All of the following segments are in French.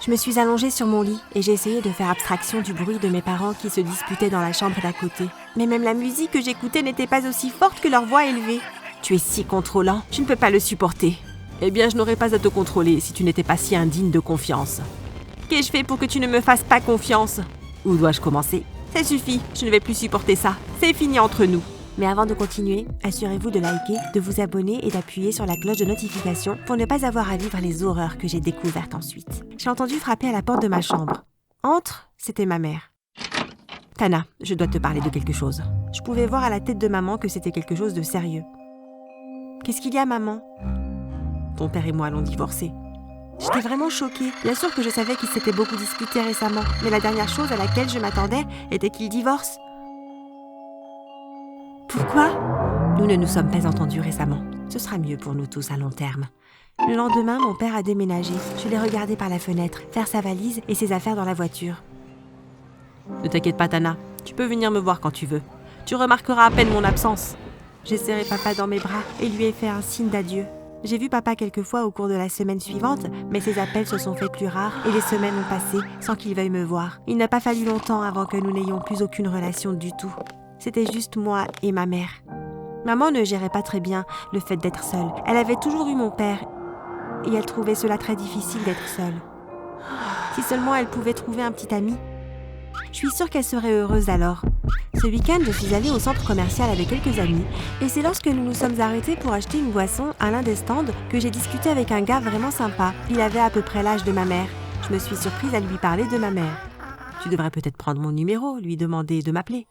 Je me suis allongée sur mon lit et j'ai essayé de faire abstraction du bruit de mes parents qui se disputaient dans la chambre d'à côté. Mais même la musique que j'écoutais n'était pas aussi forte que leur voix élevée. « Tu es si contrôlant, je ne peux pas le supporter. » « Eh bien, je n'aurais pas à te contrôler si tu n'étais pas si indigne de confiance. »« Qu'ai-je fait pour que tu ne me fasses pas confiance ? Où dois-je commencer ? Ça suffit, je ne vais plus supporter ça. C'est fini entre nous. » Mais avant de continuer, assurez-vous de liker, de vous abonner et d'appuyer sur la cloche de notification pour ne pas avoir à vivre les horreurs que j'ai découvertes ensuite. J'ai entendu frapper à la porte de ma chambre. Entre, c'était ma mère. « Tana, je dois te parler de quelque chose. » Je pouvais voir à la tête de maman que c'était quelque chose de sérieux. « Qu'est-ce qu'il y a, maman ? » « Ton père et moi allons divorcer. » J'étais vraiment choquée. Bien sûr que je savais qu'ils s'étaient beaucoup disputés récemment, mais la dernière chose à laquelle je m'attendais était qu'ils divorcent. Pourquoi ? Nous ne nous sommes pas entendus récemment. Ce sera mieux pour nous tous à long terme. Le lendemain, mon père a déménagé. Je l'ai regardé par la fenêtre, faire sa valise et ses affaires dans la voiture. Ne t'inquiète pas, Tana. Tu peux venir me voir quand tu veux. Tu remarqueras à peine mon absence. J'ai serré papa dans mes bras et lui ai fait un signe d'adieu. J'ai vu papa quelques fois au cours de la semaine suivante, mais ses appels se sont faits plus rares et les semaines ont passé sans qu'il veuille me voir. Il n'a pas fallu longtemps avant que nous n'ayons plus aucune relation du tout. C'était juste moi et ma mère. Maman ne gérait pas très bien le fait d'être seule. Elle avait toujours eu mon père et elle trouvait cela très difficile d'être seule. Si seulement elle pouvait trouver un petit ami. Je suis sûre qu'elle serait heureuse alors. Ce week-end, je suis allée au centre commercial avec quelques amis et c'est lorsque nous nous sommes arrêtés pour acheter une boisson à l'un des stands que j'ai discuté avec un gars vraiment sympa. Il avait à peu près l'âge de ma mère. Je me suis surprise à lui parler de ma mère. « Tu devrais peut-être prendre mon numéro, lui demander de m'appeler. »«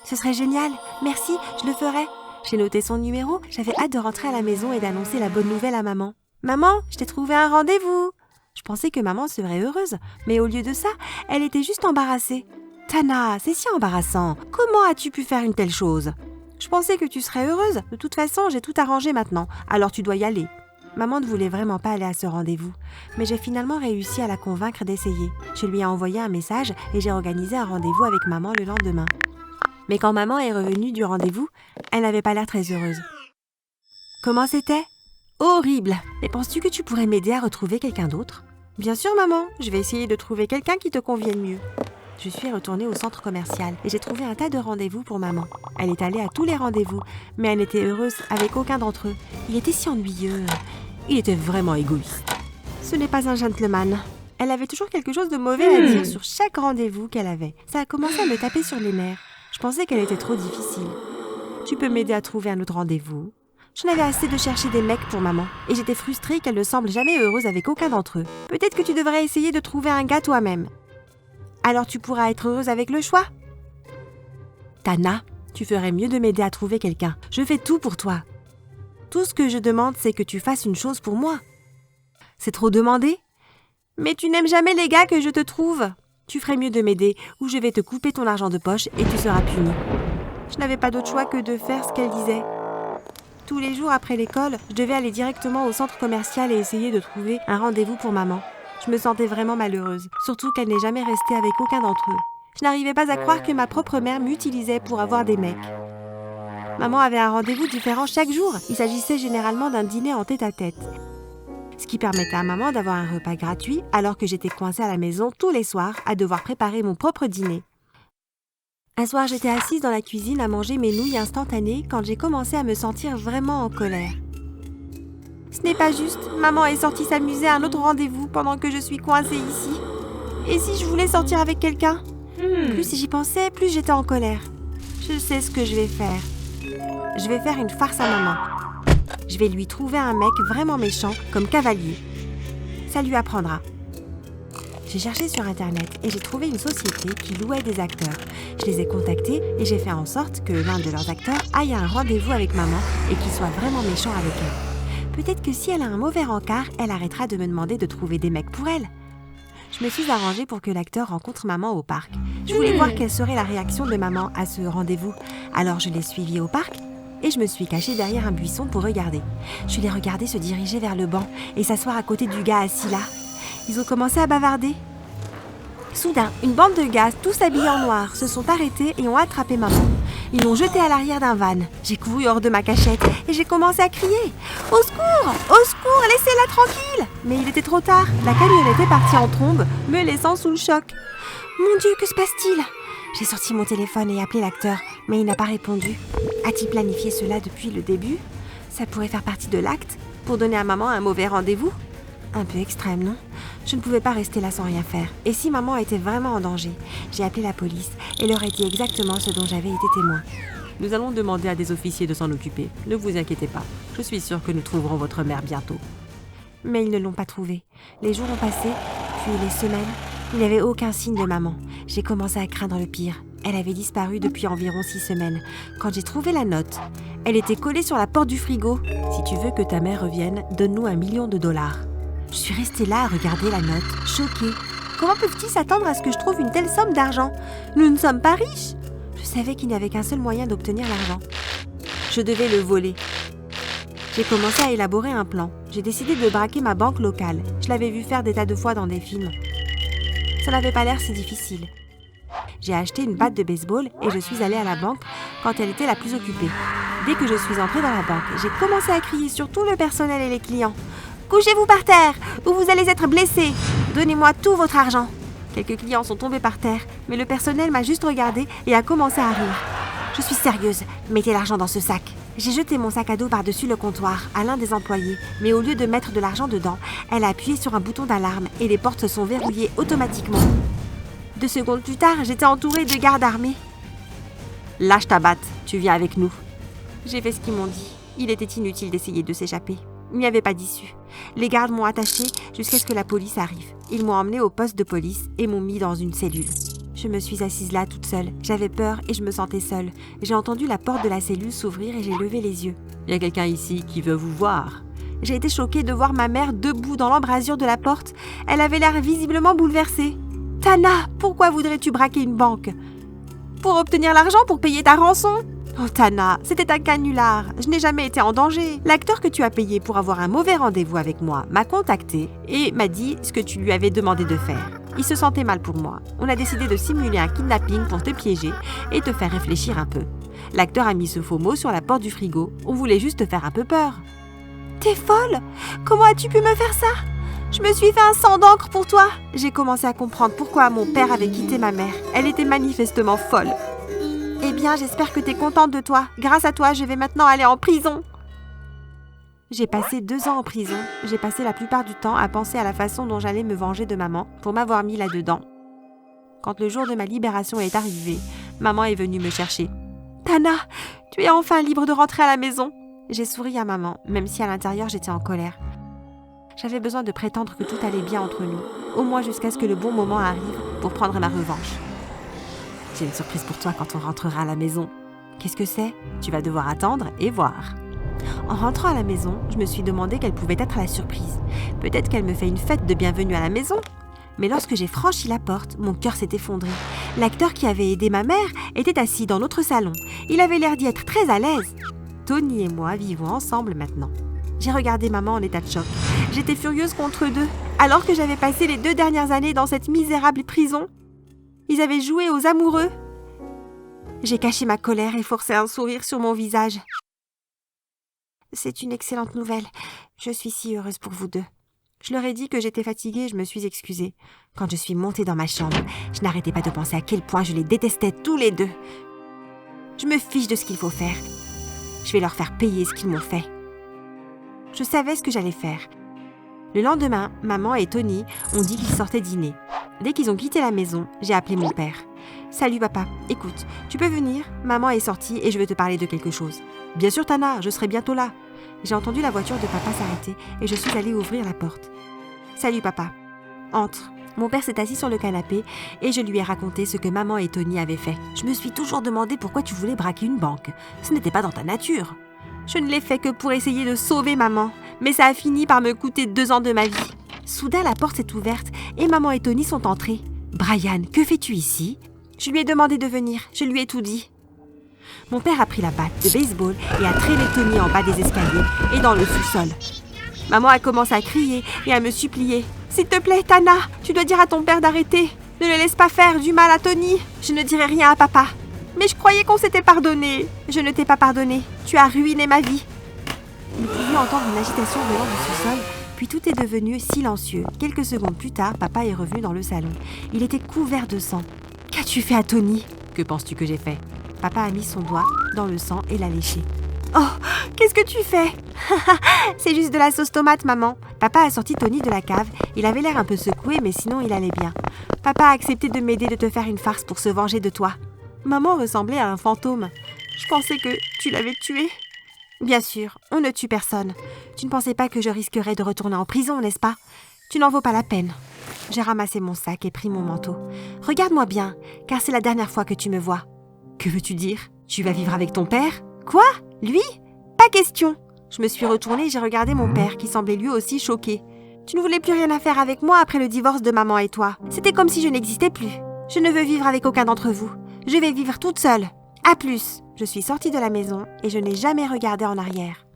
Ce serait génial, merci, je le ferai. » J'ai noté son numéro, j'avais hâte de rentrer à la maison et d'annoncer la bonne nouvelle à maman. « Maman, je t'ai trouvé un rendez-vous !» Je pensais que maman serait heureuse, mais au lieu de ça, elle était juste embarrassée. « Tana, c'est si embarrassant. Comment as-tu pu faire une telle chose ? Je pensais que tu serais heureuse. De toute façon, j'ai tout arrangé maintenant, alors tu dois y aller. » Maman ne voulait vraiment pas aller à ce rendez-vous, mais j'ai finalement réussi à la convaincre d'essayer. Je lui ai envoyé un message et j'ai organisé un rendez-vous avec maman le lendemain. Mais quand maman est revenue du rendez-vous, elle n'avait pas l'air très heureuse. « Comment c'était ? Horrible ! Mais penses-tu que tu pourrais m'aider à retrouver quelqu'un d'autre ? » « Bien sûr, maman. Je vais essayer de trouver quelqu'un qui te convienne mieux. » Je suis retournée au centre commercial et j'ai trouvé un tas de rendez-vous pour maman. Elle est allée à tous les rendez-vous, mais elle n'était heureuse avec aucun d'entre eux. Il était si ennuyeux. Il était vraiment égoïste. Ce n'est pas un gentleman. Elle avait toujours quelque chose de mauvais à dire sur chaque rendez-vous qu'elle avait. Ça a commencé à me taper sur les nerfs. Je pensais qu'elle était trop difficile. Tu peux m'aider à trouver un autre rendez-vous ? J'en avais assez de chercher des mecs pour maman et j'étais frustrée qu'elle ne semble jamais heureuse avec aucun d'entre eux. Peut-être que tu devrais essayer de trouver un gars toi-même. Alors tu pourras être heureuse avec le choix. Tana, tu ferais mieux de m'aider à trouver quelqu'un. Je fais tout pour toi. Tout ce que je demande, c'est que tu fasses une chose pour moi. C'est trop demandé ? Mais tu n'aimes jamais les gars que je te trouve. Tu ferais mieux de m'aider ou je vais te couper ton argent de poche et tu seras punie. Je n'avais pas d'autre choix que de faire ce qu'elle disait. Tous les jours après l'école, je devais aller directement au centre commercial et essayer de trouver un rendez-vous pour maman. Je me sentais vraiment malheureuse, surtout qu'elle n'est jamais restée avec aucun d'entre eux. Je n'arrivais pas à croire que ma propre mère m'utilisait pour avoir des mecs. Maman avait un rendez-vous différent chaque jour. Il s'agissait généralement d'un dîner en tête-à-tête. Ce qui permettait à maman d'avoir un repas gratuit alors que j'étais coincée à la maison tous les soirs à devoir préparer mon propre dîner. Un soir, j'étais assise dans la cuisine à manger mes nouilles instantanées quand j'ai commencé à me sentir vraiment en colère. Ce n'est pas juste, maman est sortie s'amuser à un autre rendez-vous pendant que je suis coincée ici. Et si je voulais sortir avec quelqu'un ? Plus j'y pensais, plus j'étais en colère. Je sais ce que je vais faire. Je vais faire une farce à maman. Je vais lui trouver un mec vraiment méchant comme Cavalier. Ça lui apprendra. J'ai cherché sur Internet et j'ai trouvé une société qui louait des acteurs. Je les ai contactés et j'ai fait en sorte que l'un de leurs acteurs aille à un rendez-vous avec maman et qu'il soit vraiment méchant avec elle. Peut-être que si elle a un mauvais rencard, elle arrêtera de me demander de trouver des mecs pour elle. Je me suis arrangée pour que l'acteur rencontre maman au parc. Je voulais voir quelle serait la réaction de maman à ce rendez-vous. Alors je l'ai suivi au parc et je me suis cachée derrière un buisson pour regarder. Je l'ai regardé se diriger vers le banc et s'asseoir à côté du gars assis là. Ils ont commencé à bavarder. Soudain, une bande de gars, tous habillés en noir, se sont arrêtés et ont attrapé maman. Ils m'ont jeté à l'arrière d'un van. J'ai couru hors de ma cachette et j'ai commencé à crier. Au secours! Au secours! Laissez-la tranquille! Mais il était trop tard. La camionnette est partie en trombe, me laissant sous le choc. Mon Dieu, que se passe-t-il? J'ai sorti mon téléphone et appelé l'acteur, mais il n'a pas répondu. A-t-il planifié cela depuis le début? Ça pourrait faire partie de l'acte pour donner à maman un mauvais rendez-vous? Un peu extrême, non? Je ne pouvais pas rester là sans rien faire. Et si maman était vraiment en danger? J'ai appelé la police et leur ai dit exactement ce dont j'avais été témoin. Nous allons demander à des officiers de s'en occuper. Ne vous inquiétez pas. Je suis sûre que nous trouverons votre mère bientôt. Mais ils ne l'ont pas trouvée. Les jours ont passé, puis les semaines. Il n'y avait aucun signe de maman. J'ai commencé à craindre le pire. Elle avait disparu depuis environ 6 semaines. Quand j'ai trouvé la note, elle était collée sur la porte du frigo. Si tu veux que ta mère revienne, donne-nous $1 million. Je suis restée là à regarder la note, choquée. Comment peuvent-ils s'attendre à ce que je trouve une telle somme d'argent? Nous ne sommes pas riches. Je savais qu'il n'y avait qu'un seul moyen d'obtenir l'argent. Je devais le voler. J'ai commencé à élaborer un plan. J'ai décidé de braquer ma banque locale. Je l'avais vu faire des tas de fois dans des films. Ça n'avait pas l'air si difficile. J'ai acheté une batte de baseball et je suis allée à la banque quand elle était la plus occupée. Dès que je suis entrée dans la banque, j'ai commencé à crier sur tout le personnel et les clients. Couchez-vous par terre ou vous allez être blessés. Donnez-moi tout votre argent. Quelques clients sont tombés par terre, mais le personnel m'a juste regardé et a commencé à rire. Je suis sérieuse, mettez l'argent dans ce sac. J'ai jeté mon sac à dos par-dessus le comptoir à l'un des employés, mais au lieu de mettre de l'argent dedans, elle a appuyé sur un bouton d'alarme et les portes se sont verrouillées automatiquement. 2 secondes plus tard, j'étais entourée de gardes armés. Lâche ta batte, tu viens avec nous. J'ai fait ce qu'ils m'ont dit. Il était inutile d'essayer de s'échapper. Il n'y avait pas d'issue. Les gardes m'ont attachée jusqu'à ce que la police arrive. Ils m'ont emmenée au poste de police et m'ont mis dans une cellule. Je me suis assise là toute seule. J'avais peur et je me sentais seule. J'ai entendu la porte de la cellule s'ouvrir et j'ai levé les yeux. Il y a quelqu'un ici qui veut vous voir. J'ai été choquée de voir ma mère debout dans l'embrasure de la porte. Elle avait l'air visiblement bouleversée. « Tana, pourquoi voudrais-tu braquer une banque? Pour obtenir l'argent pour payer ta rançon? Oh Tana, c'était un canular. Je n'ai jamais été en danger. L'acteur que tu as payé pour avoir un mauvais rendez-vous avec moi m'a contacté et m'a dit ce que tu lui avais demandé de faire. Il se sentait mal pour moi. On a décidé de simuler un kidnapping pour te piéger et te faire réfléchir un peu. L'acteur a mis ce faux mot sur la porte du frigo. On voulait juste te faire un peu peur. T'es folle? Comment as-tu pu me faire ça? Je me suis fait un sang d'encre pour toi. J'ai commencé à comprendre pourquoi mon père avait quitté ma mère. Elle était manifestement folle. Eh bien, j'espère que t'es contente de toi. Grâce à toi, je vais maintenant aller en prison. J'ai passé 2 ans en prison. J'ai passé la plupart du temps à penser à la façon dont j'allais me venger de maman pour m'avoir mis là-dedans. Quand le jour de ma libération est arrivé, maman est venue me chercher. « Tana, tu es enfin libre de rentrer à la maison. » J'ai souri à maman, même si à l'intérieur j'étais en colère. J'avais besoin de prétendre que tout allait bien entre nous, au moins jusqu'à ce que le bon moment arrive pour prendre ma revanche. J'ai une surprise pour toi quand on rentrera à la maison. Qu'est-ce que c'est? Tu vas devoir attendre et voir. En rentrant à la maison, je me suis demandé quelle pouvait être la surprise. Peut-être qu'elle me fait une fête de bienvenue à la maison. Mais lorsque j'ai franchi la porte, mon cœur s'est effondré. L'acteur qui avait aidé ma mère était assis dans notre salon. Il avait l'air d'y être très à l'aise. Tony et moi vivons ensemble maintenant. J'ai regardé maman en état de choc. J'étais furieuse contre eux deux. Alors que j'avais passé les 2 dernières années dans cette misérable prison, ils avaient joué aux amoureux. J'ai caché ma colère et forcé un sourire sur mon visage. C'est une excellente nouvelle. Je suis si heureuse pour vous deux. Je leur ai dit que j'étais fatiguée et je me suis excusée. Quand je suis montée dans ma chambre, je n'arrêtais pas de penser à quel point je les détestais tous les deux. Je me fiche de ce qu'il faut faire. Je vais leur faire payer ce qu'ils m'ont fait. Je savais ce que j'allais faire. Le lendemain, maman et Tony ont dit qu'ils sortaient dîner. Dès qu'ils ont quitté la maison, j'ai appelé mon père. « Salut papa, écoute, tu peux venir? Maman est sortie et je veux te parler de quelque chose. »« Bien sûr Tana, je serai bientôt là. » J'ai entendu la voiture de papa s'arrêter et je suis allée ouvrir la porte. « Salut papa. »« Entre. » Mon père s'est assis sur le canapé et je lui ai raconté ce que maman et Tony avaient fait. « Je me suis toujours demandé pourquoi tu voulais braquer une banque. Ce n'était pas dans ta nature. » Je ne l'ai fait que pour essayer de sauver maman, mais ça a fini par me coûter 2 ans de ma vie. Soudain, la porte s'est ouverte et maman et Tony sont entrés. « Brian, que fais-tu ici ?» Je lui ai demandé de venir, je lui ai tout dit. Mon père a pris la batte de baseball et a traîné Tony en bas des escaliers et dans le sous-sol. Maman a commencé à crier et à me supplier. « S'il te plaît, Tana, tu dois dire à ton père d'arrêter. Ne le laisse pas faire du mal à Tony. Je ne dirai rien à papa. » Mais je croyais qu'on s'était pardonné. Je ne t'ai pas pardonné. Tu as ruiné ma vie. Il pouvait entendre une agitation venant du sous-sol, puis tout est devenu silencieux. Quelques secondes plus tard, papa est revenu dans le salon. Il était couvert de sang. Qu'as-tu fait à Tony ? Que penses-tu que j'ai fait ? Papa a mis son doigt dans le sang et l'a léché. Oh, qu'est-ce que tu fais ? C'est juste de la sauce tomate, maman. Papa a sorti Tony de la cave. Il avait l'air un peu secoué, mais sinon il allait bien. Papa a accepté de m'aider de te faire une farce pour se venger de toi. Maman ressemblait à un fantôme. Je pensais que tu l'avais tué. Bien sûr, on ne tue personne. Tu ne pensais pas que je risquerais de retourner en prison, n'est-ce pas ? Tu n'en vaux pas la peine. J'ai ramassé mon sac et pris mon manteau. Regarde-moi bien, car c'est la dernière fois que tu me vois. Que veux-tu dire ? Tu vas vivre avec ton père ? Quoi ? Lui ? Pas question. Je me suis retournée et j'ai regardé mon père, qui semblait lui aussi choqué. Tu ne voulais plus rien à faire avec moi après le divorce de maman et toi. C'était comme si je n'existais plus. Je ne veux vivre avec aucun d'entre vous. Je vais vivre toute seule. À plus. Je suis sortie de la maison et je n'ai jamais regardé en arrière.